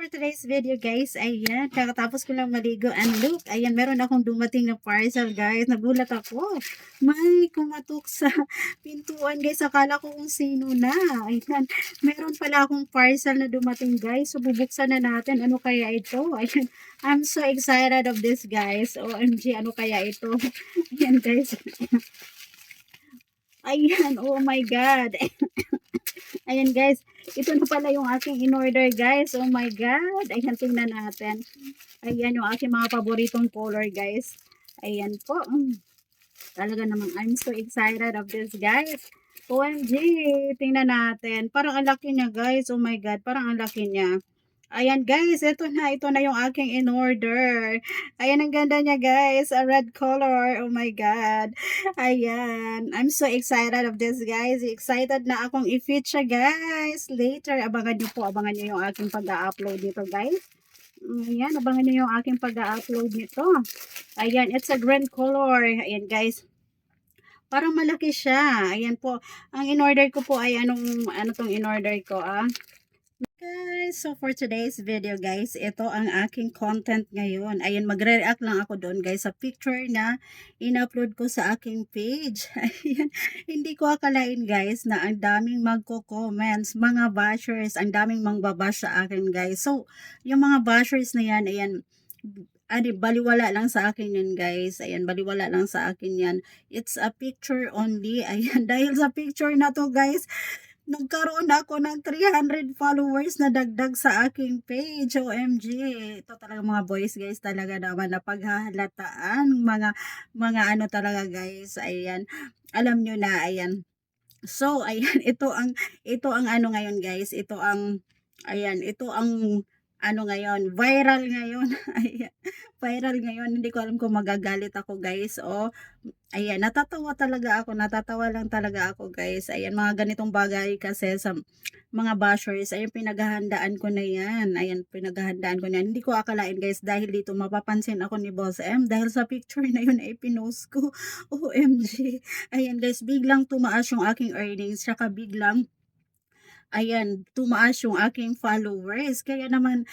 For today's video guys, ayan, kakatapos ko lang maligo and look, ayan, meron akong dumating na parcel guys, nagulat ako, may kumatok sa pintuan guys, akala ko kung sino na, ayan, meron pala akong parcel na dumating guys, so bubuksan na natin, ano kaya ito, ayan, I'm so excited of this guys, OMG, ano kaya ito, ayan guys, ayan, oh my god, ayan guys, ito na pala yung aking in-order guys. Oh my god. Ayan, tingnan natin. Ayan yung aking mga paboritong color guys. Ayan po. Talaga namang I'm so excited of this guys. OMG. Tingnan natin. Parang ang laki niya guys. Oh my god. Parang ang laki niya. Ayan guys, ito na yung aking in-order. Ayan, ang ganda niya guys, a red color, oh my god. Ayan, I'm so excited of this guys. Excited na akong i-fit siya guys. Later, abangan niyo yung aking pag-upload nito guys. Ayan, abangan niyo yung aking pag-upload nito. Ayan, it's a green color. Ayan guys, parang malaki siya. Ayan po, ang in-order ko po ay ano tong in-order ko guys, so for today's video guys, ito ang aking content ngayon. Ayun, magre-react lang ako doon guys sa picture na in-upload ko sa aking page. Ayan, hindi ko akalain guys na ang daming magko-comments, mga bashers, ang daming mangbabash sa akin guys. So, yung mga bashers na yan, ayan, baliwala lang sa akin yan guys. Ayan, baliwala lang sa akin yan. It's a picture only. Ayan, dahil sa picture na to guys, nagkaroon ako ng 300 followers na dagdag sa aking page. OMG. Ito talaga mga boys guys, talaga naman na paghahalataan. Mga ano talaga guys. Ayan. Alam nyo na, ayan. So, ayan, ito ang ano ngayon guys. Ito ang ano ngayon, viral ngayon. Ayan, viral ngayon. Hindi ko alam kung magagalit ako guys. Ayan, natatawa lang talaga ako guys. Ayan, mga ganitong bagay kasi sa mga bashers, ayan, pinaghahandaan ko na yan. Ayan, pinaghahandaan ko na yan. Hindi ko akalain guys, dahil dito mapapansin ako ni Boss M. Dahil sa picture na yun ay pinost ko. OMG. Ayan guys, biglang tumaas yung aking earnings. Tsaka biglang ayan, tumaas yung aking followers. Kaya naman,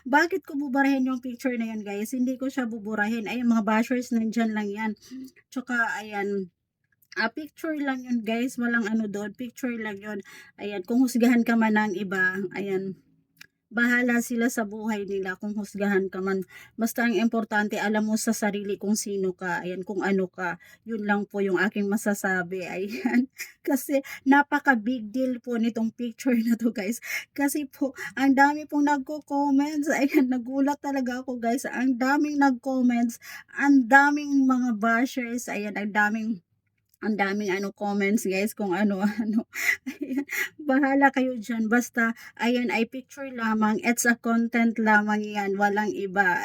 bakit ko buburahin yung picture na yun, guys? Hindi ko siya buburahin. Ayun, mga bashers, nandyan lang yan. Tsaka, ayan, picture lang yun, guys. Walang ano doon. Picture lang yun. Ayan, kung husgahan ka man ng iba, ayan, bahala sila sa buhay nila kung husgahan ka man. Basta ang importante, alam mo sa sarili kung sino ka. Ayan, kung ano ka. Yun lang po yung aking masasabi. Ayan. Kasi napaka big deal po nitong picture na to guys. Kasi po, ang dami pong nagko-comments. Ayan, nagulat talaga ako guys. Ang daming nag-comments. Ang daming mga bashers. Ayan, ang daming ano comments guys kung ano-ano. Ayan, bahala kayo dyan. Basta, ayan, ay picture lamang. It's a content lamang yan. Walang iba.